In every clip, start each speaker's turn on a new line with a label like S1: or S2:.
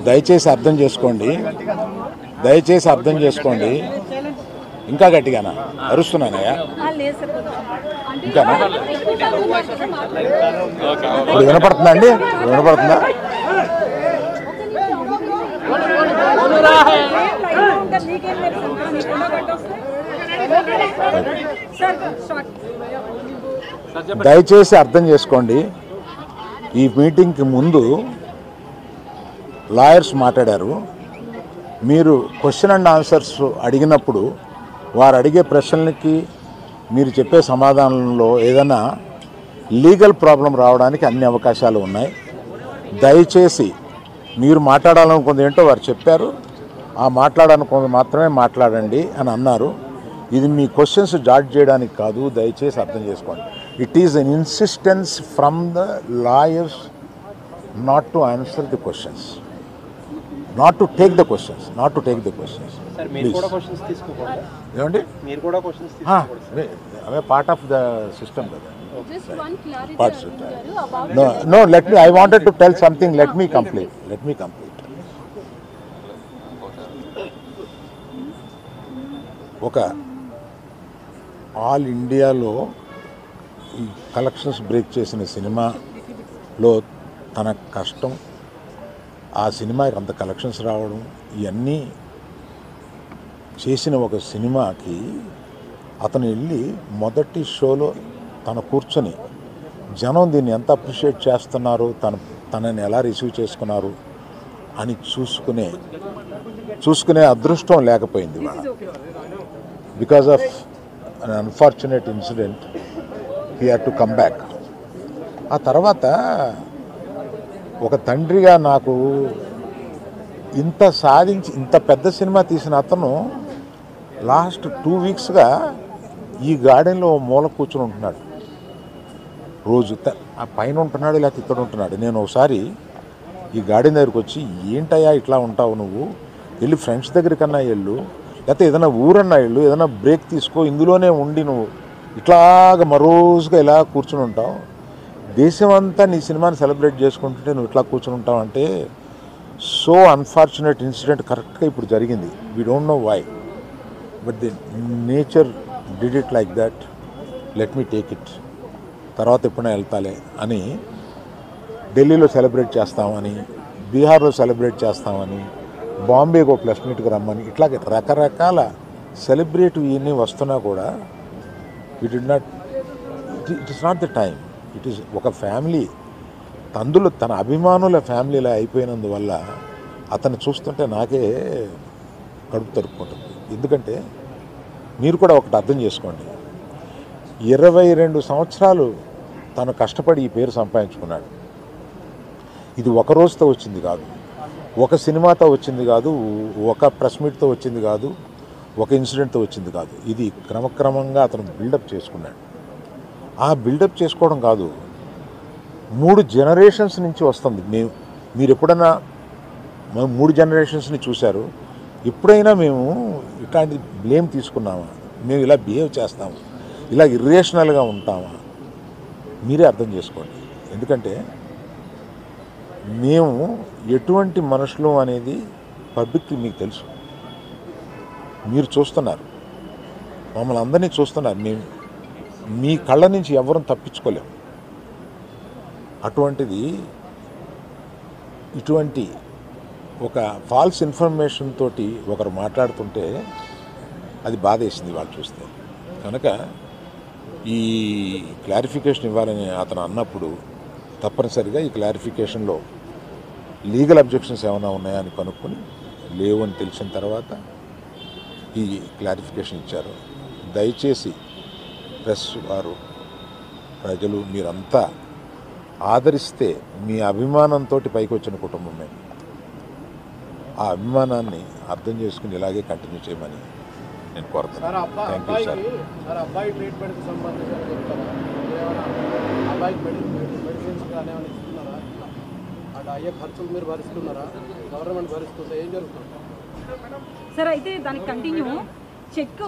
S1: దయచేసి అర్థం చేసుకోండి, దయచేసి అర్థం చేసుకోండి. ఇంకా గట్టిగానా అరుస్తున్నానయ్యా? ఇంకా ఇప్పుడు వినపడుతుందా అండి? వినపడుతుందా? దయచేసి అర్థం చేసుకోండి. ఈ మీటింగ్కి ముందు లాయర్స్ మాట్లాడారు. మీరు క్వశ్చన్ అండ్ ఆన్సర్స్ అడిగినప్పుడు వారు అడిగే ప్రశ్నలకి మీరు చెప్పే సమాధానంలో ఏదైనా లీగల్ ప్రాబ్లం రావడానికి అన్ని అవకాశాలు ఉన్నాయి. దయచేసి మీరు మాట్లాడాలనుకుంది ఏంటో వారు చెప్పారు, ఆ మాట్లాడాలనుకుంది మాత్రమే మాట్లాడండి అని అన్నారు. ఇది మీ క్వశ్చన్స్ జాడ్జ్ చేయడానికి కాదు, దయచేసి అర్థం చేసుకోండి. It is an insistence from the lawyers not to answer the questions, not to take the questions, not to take the questions. ఏమండి అవే పార్ట్ ఆఫ్ ద సిస్టమ్ కదా. No, let me, I wanted to tell something, let me complete. ఒక all ఇండియాలో ఈ collections break చేసిన సినిమాలో తన కష్టం, ఆ సినిమాకి అంత కలెక్షన్స్ రావడం, ఇవన్నీ చేసిన ఒక సినిమాకి అతను వెళ్ళి మొదటి షోలో తను కూర్చొని జనం దీన్ని ఎంత అప్రిషియేట్ చేస్తున్నారు, తనని ఎలా రిసీవ్ చేసుకున్నారు అని చూసుకునే అదృష్టం లేకపోయింది వాళ్ళ. Because of an unfortunate incident he had to come back. ఆ తర్వాత ఒక తండ్రిగా నాకు ఇంత సాధించి ఇంత పెద్ద సినిమా తీసిన అతను లాస్ట్ 2 వీక్స్గా ఈ గార్డెన్లో మూల కూర్చొని ఉంటున్నాడు. రోజు ఆ పైన ఉంటున్నాడు, లేకపోతే ఇక్కడ ఉంటున్నాడు. నేను ఒకసారి ఈ గార్డెన్ దగ్గరికి వచ్చి, ఏంటయ్యా ఇట్లా ఉంటావు నువ్వు, వెళ్ళి ఫ్రెండ్స్ దగ్గరికన్నా వెళ్ళు, లేకపోతే ఏదైనా ఊరన్నా వెళ్ళు, ఏదైనా బ్రేక్ తీసుకో, ఇందులోనే ఉండి నువ్వు ఇట్లాగ మరోజుగా ఇలా కూర్చుని ఉంటావు, దేశం అంతా నీ సినిమాని సెలబ్రేట్ చేసుకుంటుంటే నువ్వు ఇట్లా కూర్చుని ఉంటావు అంటే, సో అన్ఫార్చునేట్ ఇన్సిడెంట్ కరెక్ట్గా ఇప్పుడు జరిగింది. We don't know why, but the nature did it like that, let me take it, తర్వాత ఎప్పుడైనా వెళ్తాలే అని ఢిల్లీలో సెలబ్రేట్ చేస్తామని, బీహార్లో సెలబ్రేట్ చేస్తామని, బాంబేకి ఒక ప్లస్ మీట్కి రమ్మని, ఇట్లాగే రకరకాల సెలబ్రేట్ ఇవన్నీ వస్తున్నా కూడా it is not the time. It is ఒక ఫ్యామిలీ అందులో తన అభిమానుల ఫ్యామిలీలా అయిపోయినందువల్ల అతన్ని చూస్తుంటే నాకే కడుపు తరుపుకుంటుంది. ఎందుకంటే మీరు కూడా ఒకటి అర్థం చేసుకోండి, 22 సంవత్సరాలు తను కష్టపడి ఈ పేరు సంపాదించుకున్నాడు. ఇది ఒక రోజుతో వచ్చింది కాదు, ఒక సినిమాతో వచ్చింది కాదు, ఒక ప్రెస్ మీట్తో వచ్చింది కాదు, ఒక ఇన్సిడెంట్తో వచ్చింది కాదు. ఇది క్రమక్రమంగా అతను బిల్డప్ చేసుకున్నాడు. ఆ బిల్డప్ చేసుకోవడం కాదు, 3 జనరేషన్స్ నుంచి వస్తుంది. మీరు ఎప్పుడైనా 3 జనరేషన్స్ని చూశారు, ఎప్పుడైనా మేము ఇట్లాంటి బ్లేమ్ తీసుకున్నామా, మేము ఇలా బిహేవ్ చేస్తాము, ఇలా ఇర్రేషనల్గా ఉంటామా? మీరే అర్థం చేసుకోండి. ఎందుకంటే మేము ఎటువంటి మనుషులు అనేది పబ్లిక్కి మీకు తెలుసు, మీరు చూస్తున్నారు, మమ్మల్ని అందరినీ చూస్తున్నారు. మేము మీ కళ్ళ నుంచి ఎవరూ తప్పించుకోలేము. అటువంటిది ఇటువంటి ఒక ఫాల్స్ ఇన్ఫర్మేషన్ తోటి ఒకరు మాట్లాడుతుంటే అది బాధేసింది వాళ్ళు చూస్తే. కనుక ఈ క్లారిఫికేషన్ ఇవ్వాలని అతను అన్నప్పుడు తప్పనిసరిగా ఈ క్లారిఫికేషన్లో లీగల్ అబ్జెక్షన్స్ ఏమైనా ఉన్నాయా అని కనుక్కొని లేవు అని తెలిసిన తర్వాత ఈ క్లారిఫికేషన్ ఇచ్చారు. దయచేసి ప్రెస్ వారు, ప్రజలు మీరంతా ఆదరిస్తే, మీ అభిమానంతో పైకి వచ్చిన కుటుంబమే, ఆ అభిమానాన్ని అర్థం చేసుకుని ఇలాగే కంటిన్యూ చేయమని నేను కోరుతున్నాను. Thank you sir.
S2: అబ్బాయి ట్రీట్మెంట్కి సంబంధించి అబ్బాయికి మెడిసిన్స్ కానీ ఏమైనా ఇస్తున్నారా? అటు అయ్యే ఖర్చులు మీరు భరిస్తున్నారా? గవర్నమెంట్ భరిస్తుంటే ఏం జరుగుతుంది
S3: సార్? అయితే దానికి కంటిన్యూ చెక్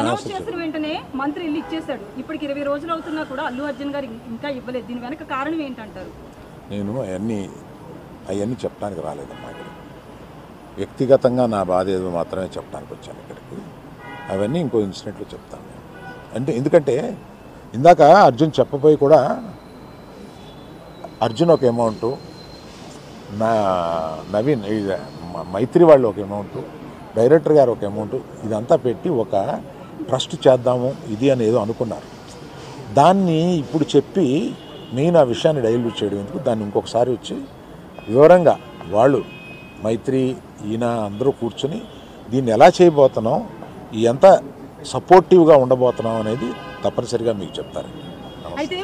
S3: అనౌన్స్ చేసిన వెంటనే మంత్రి ఇల్లు ఇచ్చేసాడు. ఇప్పటికి 20 రోజులు అవుతున్నా కూడా అల్లు అర్జున్ గారు ఇంకా ఇవ్వలేదు. దీని వెనక కారణం ఏంటంటారు?
S1: నేను అవన్నీ చెప్పడానికి రాలేదమ్మా. వ్యక్తిగతంగా నా బాధ ఏదో మాత్రమే చెప్పడానికి వచ్చాను ఇక్కడికి. అవన్నీ ఇంకో ఇన్సిడెంట్లో చెప్తాను. అంటే ఎందుకంటే ఇందాక అర్జున్ చెప్పబోయి కూడా అర్జున్ ఒక అమౌంటు, నవీన్ మైత్రి వాళ్ళు ఒక అమౌంటు, డైరెక్టర్ గారు ఒక అమౌంటు, ఇదంతా పెట్టి ఒక ట్రస్ట్ చేద్దాము ఇది అని ఏదో అనుకున్నారు. దాన్ని ఇప్పుడు చెప్పి నేను ఆ విషయాన్ని డైల్యూట్ చేయడం ఎందుకు, దాన్ని ఇంకొకసారి వచ్చి వివరంగా వాళ్ళు మైత్రి ఈయన అందరూ కూర్చొని దీన్ని ఎలా చేయబోతున్నాం, ఎంత సపోర్టివ్గా ఉండబోతున్నాం అనేది తప్పనిసరిగా మీకు చెప్తారు.
S3: అయితే